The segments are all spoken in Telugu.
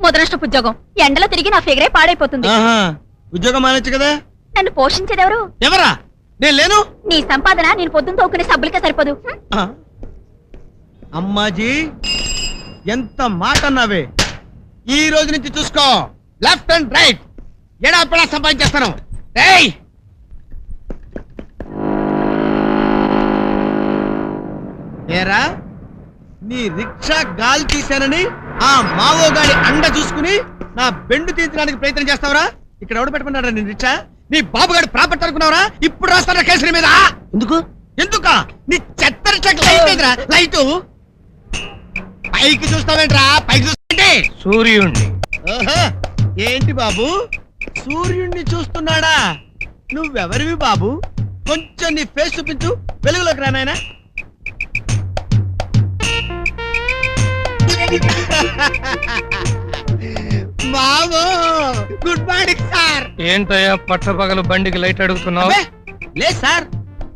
ముదనష్టపు ఉద్యోగం ఎండలో తిరిగి నా ఫిగరే పాడైపోతుంది. ఉద్యోగం మానొచ్చు కదా. నన్ను పోషించేదెవరు? ఎవరా? నేను లేను. నీ సంపాదన నేను పొద్దున్న తోకునే సబ్బులకే సరిపోదు. అమ్మాజీ ఎంత మాట అన్నావే. ఈ రోజు నుంచి చూసుకో, లెఫ్ట్ అండ్ రైట్ ఎడాపెడా సంపాదించేస్తాను. ఏరా, నీ రిక్షా గాలి తీశానని ఆ మావోగాడి అండ చూసుకుని నా బెండు తీర్చడానికి ప్రయత్నం చేస్తావరా? ఇక్కడ ఎవడు పెట్టుకున్నారా నీ రిక్షా? నీ బాబుగాడు ప్రాపర్టీ అనుకున్నావరా? ఇప్పుడు రాస్తారా కేసుల మీద? ఎందుకు ఎందుకా? నీ చెత్త రిక్షాకి లైట్ లేదురా. లైటు పైకి చూస్తావేంట్రా? పైకి చూస్తుంటే సూర్యుణ్ణి. ఏంటి బాబు, సూర్యుణ్ణి చూస్తున్నాడా? నువ్వెవరివి బాబు? కొంచెం నీ ఫేస్ చూపించు, వెలుగులోకి రా నాయనా. బాబు గుడ్ మార్నింగ్ సార్. ఏంటయ్యా పట్టపగలు బండికి లైట్ అడుగుతున్నావు? లేదు సార్,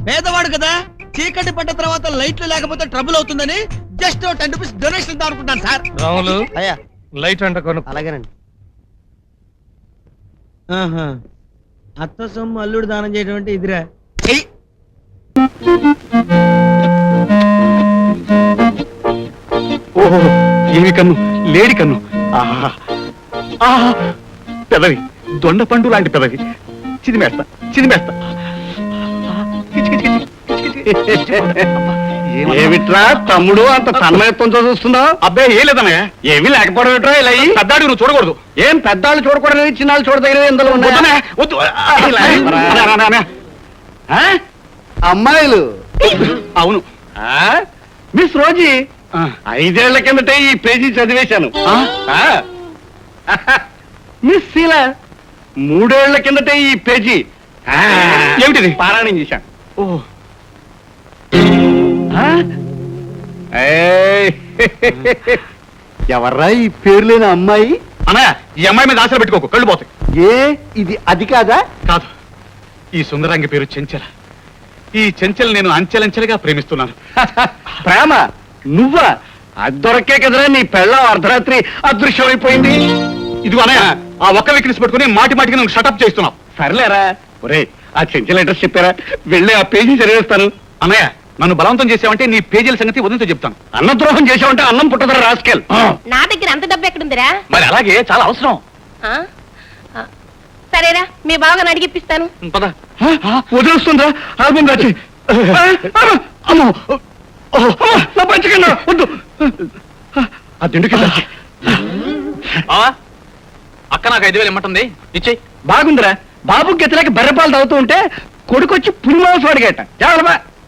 పేదవాడు కదా, చీకటి పడ్డ తర్వాత లైట్లు లేకపోతే ట్రబుల్ అవుతుందని జస్ట్ 10 రూపీస్ డొనేషన్ ఇద్దాం అనుకుంటాను సార్. రాములు, అయ్యా లైట్ అంట కొను. అలాగేనండి. అత్త సొమ్ము అల్లుడు దానం చేయడం అంటే ఇదిరా. ఓహో, ఏమి కన్ను, లేడి కన్ను. పెదవి దొండ పండు లాంటి పెదవి. చిదిమేస్తా చిదిమేస్తా. ఏమిట్రా తమ్ముడు అంత తన్మయత్వంతో చూస్తున్నావు? అబ్బాయి ఏ లేదనే, ఏమి లేకపోవడం ఏట్రా? ఇలా పెద్దాడు నువ్వు చూడకూడదు. ఏం పెద్దాళ్ళు చూడకూడదు, చిన్నాళ్ళు చూడదగినవి ఇందులో ఉన్నాయి. అమ్మాయిలు అవును. మిస్ రోజీ 5 ఏళ్ల కిందటే ఈ పేజీ చదివేశాను. మిస్ శీల 3 ఏళ్ల కిందటే ఈ పేజీ ఏమిటిది పారాయణం చేశాను. ఓ ఎవర్రా ఈ పేరు లేని అమ్మాయి? అన్నా, ఈ అమ్మాయి మీద ఆశలు పెట్టుకోకు, కళ్ళు పోతాయి. ఏ ఇది అది కాదా? కాదు, ఈ సుందరాంగి పేరు చెంచల. ఈ చెంచల నేను అంచెలంచెలుగా ప్రేమిస్తున్నాను. ప్రేమ నువ్వా? అది దొరకే కదరా నీ పెళ్ళం అర్ధరాత్రి అదృశ్యం అయిపోయింది. ఇదిగో అన్నయ్య, ఆ ఒక్క వీక్నెస్ పెట్టుకుని మాటి మాటికి నువ్వు షటప్ చేస్తున్నావు. సరేలేరా, ఒరే ఆ చెంచల అడ్రస్ చెప్పారా? వెళ్ళి ఆ పేజీ చదివేస్తాను. అన్నయ్య, నన్ను బలవంతం చేసావంటే నీ పేజీల సంగతి వదిలితో చెప్తాను. అన్నద్రోహం చేసావంటే అన్నం పుట్టదరా రాస్కెల్. నా దగ్గర అంత డబ్బు ఎక్కడుందిరా? మరి అలాగే చాలా అవసరం. సరేరా, మీ బావగాని అడిగిప్పిస్తాను. పద. వదిలేస్తుందా ఆల్బమ్ దాచి? అమ్మో, నా పంచకన్నా వద్దు. అదెందుకు అక్క నాకు 5,000 ఇమ్మంటుంది, ఇచ్చేయి. బాగుందిరా, బాబు గెత్తలేక బెర్రపాలు తాగుతూ ఉంటే కొడుకొచ్చి పులిమాంసం అడిగేట.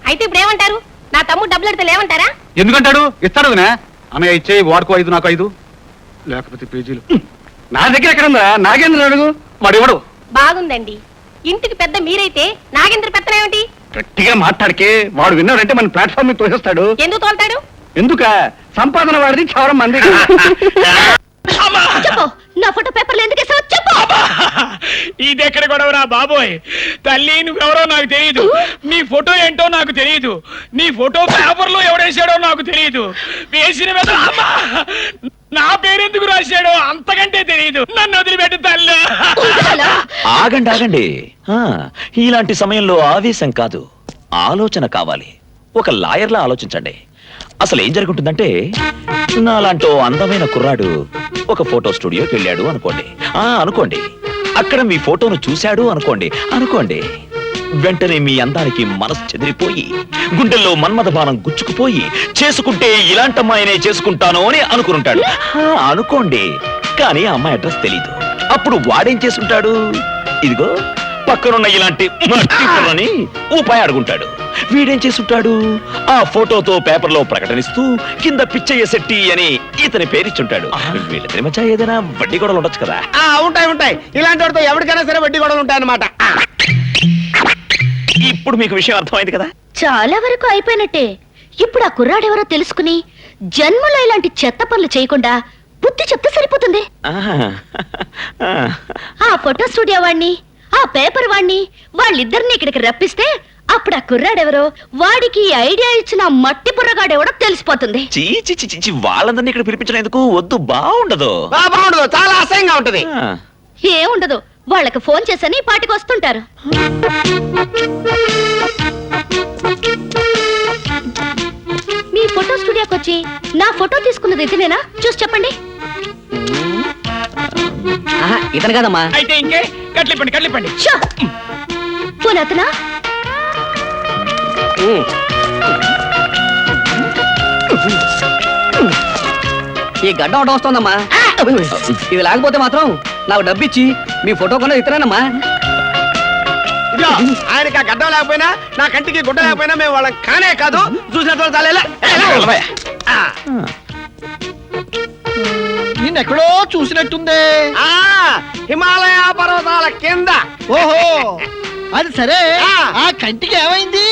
అయితే ఇప్పుడు ఏమంటారు? నా తమ్ముడు డబ్బులు అడితే లేవంటారా? ఎందుకంటాడు? ఇస్తాడు వదినా. అన్నయ్య ఇచ్చేయి, వాడుకో 5 నాకు 5, లేకపోతే పేజీలు నా దగ్గర ఎక్కడ ఉందా? నాగేంద్ర అడుగు, వాడు ఇవ్వడు. బాగుందండి, ఇంటికి పెద్ద మీరైతే నాగేంద్ర పెత్తనేమిటి? గట్టిగా మాట్లాడికే, వాడు విన్నాడంటే మన ప్లాట్ఫామ్ మీద తోసేస్తాడు. ఎందుకు తోలుతాడు? ఎందుక? సంపాదన వాడిది, చవరం మంది. చెప్పు, నా ఫోటో పేపర్లు ఎందుకు వేసావు? చెప్పు. ఇది ఎక్కడ గొడవరా బాబోయ్? తల్లి, నువ్వెవరో నాకు తెలియదు, నీ ఫోటో ఏంటో నాకు తెలియదు, నీ ఫోటో పేపర్ లో ఎవడేసాడో నాకు తెలియదు, వేసిన మీద నా పేరెందుకు రాశాడో అంతకంటే తెలియదు. నన్ను వదిలిపెట్టు తల్లి. ఆగండి ఆగండి, ఇలాంటి సమయంలో ఆవేశం కాదు, ఆలోచన కావాలి. ఒక లాయర్లా ఆలోచించండి. అసలు ఏం జరుగుతుందంటే, నాలాంటో అందమైన కుర్రాడు ఒక ఫోటో స్టూడియోకి వెళ్ళాడు అనుకోండి. అనుకోండి, అక్కడ మీ ఫోటోను చూశాడు అనుకోండి. వెంటనే మీ అందానికి మనసు చెదిరిపోయి, గుండెల్లో మన్మథ బాణం గుచ్చుకుపోయి, చేసుకుంటే ఇలాంటమ్మాయినే చేసుకుంటాను అని అనుకుంటాడు. అనుకోండి, కానీ ఆ అమ్మాయి అడ్రస్ తెలీదు. అప్పుడు వాడేం చేసుంటాడు? ఇదిగో పక్కనున్న ఇలాంటి మట్టిని ఉపాయం అడుగుంటాడు. వీడేం చేసుంటాడు? ఆ ఫోటోతో పేపర్లో ప్రకటనిస్తూ కింద పిచ్చయ్య శెట్టి అని ఇతని పేరిచ్చుంటాడు. వీళ్ళిద్దరి మధ్య ఏదైనా వడ్డీ గొడవలు ఉండొచ్చు కదా? ఉంటాయి. ఇలాంటి వాడితో ఎవరికైనా సరే వడ్డీ గొడవలు ఉంటాయన్నమాట. ఇప్పుడు మీకు విషయం అర్థమైంది కదా? చాలా వరకు అయిపోయినట్టే. ఇప్పుడు ఆ కుర్రాడెవరో తెలుసుకుని జన్మలో ఇలాంటి చెత్త పనులు చేయకుండా బుద్ధి చెప్తే సరిపోతుంది. ఆ ఫోటో స్టూడియో వాణ్ణి, ఆ పేపర్ వాణ్ణి, వాళ్ళిద్దరిని ఇక్కడికి రప్పిస్తే అప్పుడు ఆ కుర్రాడెవరో వాడికి ఈ ఐడియా ఇచ్చిన ఆ మట్టి బుర్రగాడెవడో తెలిసిపోతుంది. చీచి చిచి వాళ్ళందరినీ ఇక్కడ పిలిపించడం ఎందుకు? వద్దు, బాగుండదు. బాగుండదు, చాలా అసహ్యంగా ఉంటది. ఆ, ఏముండదు, వాళ్ళకి ఫోన్ చేసని ఈ పాటికి వస్తుంటారు. మీ ఫోటో స్టూడియోకి వచ్చి నా ఫోటో తీసుకున్నది ఇతనేనా? చూసి చెప్పండి. ఇతను కదమ్మా. అయితే ఇంకే కట్లిప్పండి. షో! పోనీ అతనా? ఈ గడ్డ ఒకటి వస్తోందమ్మా. ఇది లేకపోతే మాత్రం నాకు డబ్బు ఇచ్చి మీ ఫోటో కొన్నది ఇతరేనమ్మా. ఇదిగో, ఆయనకి ఆ గడ్డం లేకపోయినా నా కంటికి గుడ్డ లేకపోయినా మేము వాళ్ళం కానే కాదు. చూసినట్టు చాలేలా. నిన్నెక్కడో చూసినట్టుందే. హిమాలయ పర్వతాల కింద. ఓహో, అది సరే. ఆ. ఆ కంటికి ఏమైంది?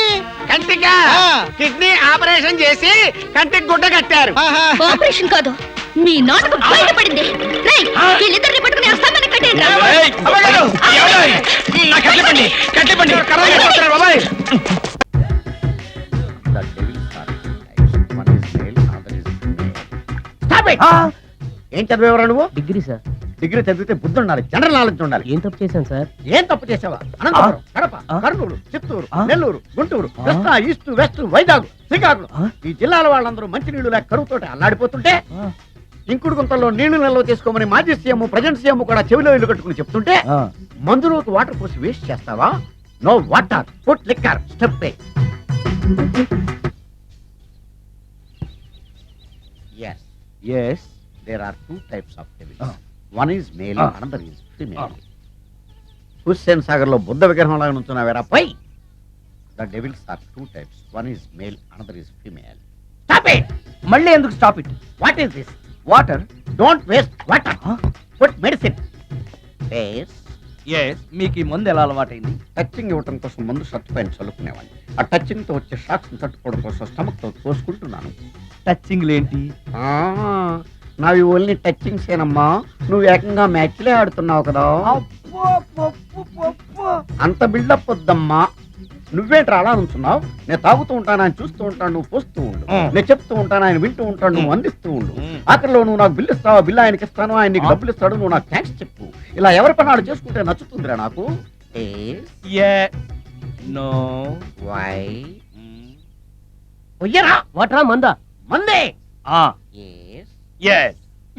కంటిగా ఆ. కిడ్నీ ఆపరేషన్ చేసి కంటికి గుడ్డ కట్టారు. ఆహా. ఆపరేషన్ కాదు, మీ నాటకం బయటపడింది. రేయ్, వీళ్ళిద్దరిని పట్టుకుని ఆ స్తంభానికి కట్టేయండి రా. ఏయ్, ఎవరోయ్? నా కట్లిప్పండి. కర్రలు పట్టుకొస్తారు బాబాయ్. ఏం చదివేవరా నువ్వు? Degree sir. డిగ్రీ చదివితే బుద్ధి ఉండాలి, జనరల్ నాలెడ్జ్ ఉండాలి. ఏం తప్పు చేశాను సార్? ఏం తప్పు చేసావా? అనంతపురం, కడప, కర్నూలు, చిత్తూరు, నెల్లూరు, గుంటూరు, కృష్ణా, ఈస్ట్, వెస్ట్, వైజాగ్, శ్రీకాకుళం ఈ జిల్లాల వాళ్ళందరూ మంచినీళ్లు లేక కరువుతోటి అల్లాడిపోతుంటే ఇంకుడు గుంతల్లో నీళ్లు నిల్వ చేసుకోమని మాజీ సీఎం ప్రజెంట్ సీఎం కూడా చెవిలో ఇల్లు కట్టుకుని చెప్తుంటే మందులోకి వాటర్ పోసి వేస్ట్ చేస్తావా? No water, put liquor, step. Yes, there are two types of devils. One is male, another is female. Hussain Sagar లో బుద్ధ విగ్రహం లాగా నుంచున్నావేరా పై. The devils are two types. One is male, another is female. Stop it! మళ్ళీ ఎందుకు stop it? What is this? Water. Don't waste water. Put medicine. Yes. మీకు ఈ మందు ఎలా అలవాటైంది? టచింగ్ ఇవ్వటం కోసం ముందు షర్ట్ పైన చల్లుకునేవాడిని. ఆ టచింగ్ తో వచ్చే షాక్స్ తట్టుకోవడం కోసం స్టమక్ తో తోసుకుంటున్నాను. టచింగ్ ఏంటి? నావి ఓన్లీ టచింగ్స్ ఏనమ్మా. నువ్వు ఏకంగా మ్యాచ్లే ఆడుతున్నావు కదా. అంత బిల్డప్ వద్దమ్మా. నువ్వేంట్రా అలా ఉంటున్నావు? నేను తాగుతూ ఉంటాను, ఆయన చూస్తూ ఉంటాను, నువ్వు పోస్తూ ఉండు. నేను చెప్తూ ఉంటాను, ఆయన వింటూ ఉంటాడు, నువ్వు అందిస్తూ ఉండు. ఆఖరిలో నువ్వు నాకు బిల్లు ఇస్తావా, బిల్లు ఆయనకి ఇస్తాను, ఆయన నీకు డబ్బులు ఇస్తాడు, నువ్వు నాకు థ్యాంక్స్ చెప్పు. ఇలా ఎవరి పని ఆడు చేసుకుంటే నచ్చుతుందిరా నాకు. వై వాటరా మందా? మందే.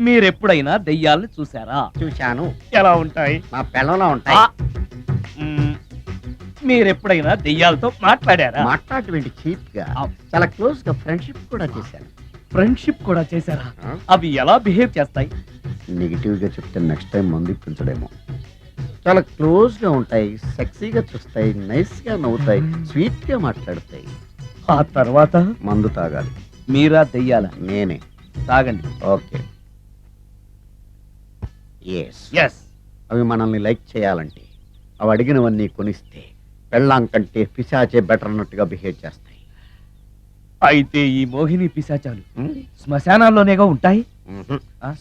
మీరెప్పుడైనా దెయ్యాలను చూసారా? చూశాను. ఎలా ఉంటాయి? నా పిల్లలా ఉంటాయి. మీరెప్పుడైనా దెయ్యాలతో మాట్లాడారా? మాట్లాడేటువంటి చీప్ గా చాలా క్లోజ్ గా ఫ్రెండ్షిప్ కూడా చేశాను. ఫ్రెండ్షిప్ కూడా చేశారా? అవి ఎలా బిహేవ్ చేస్తాయి? నెగిటివ్ గా చెప్తే నెక్స్ట్ టైం మందు ఇప్పించడేమో. చాలా క్లోజ్ గా ఉంటాయి, సెక్సీగా చూస్తాయి, నైస్ గా నవ్వుతాయి, స్వీట్ గా మాట్లాడతాయి. ఆ తర్వాత మందు తాగాలి. మీరా దెయ్యాల? నేనే. తాగండి. ఓకే. ఎస్. అవి మనల్ని లైక్ చేయాలంటే అవి అడిగినవన్నీ కొనిస్తే పెళ్ళాం కంటే పిశాచే బెటర్ అన్నట్టుగా బిహేవ్ చేస్తాయి. అయితే ఈ మోహిని పిశాచాలు శ్మశానాల్లోనేగా ఉంటాయి?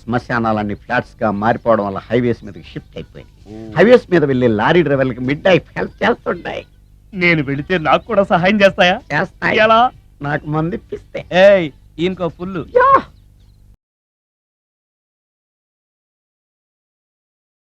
శ్మశానాలన్నీ ఫ్లాట్స్ గా మారిపోవడం వల్ల హైవేస్ మీదకి షిఫ్ట్ అయిపోయింది. హైవేస్ మీద వెళ్ళే లారీ డ్రైవర్లకి మిడ్ నైట్ హెల్ప్ చేస్తుంటాయి. నేను వెళితే నాకు కూడా సహాయం చేస్తాయా? చేస్తాయి. ఎలా? నాకు మంది ఇప్పిస్తే. ఏయ్, ఈయనకో ఫుల్లు. యా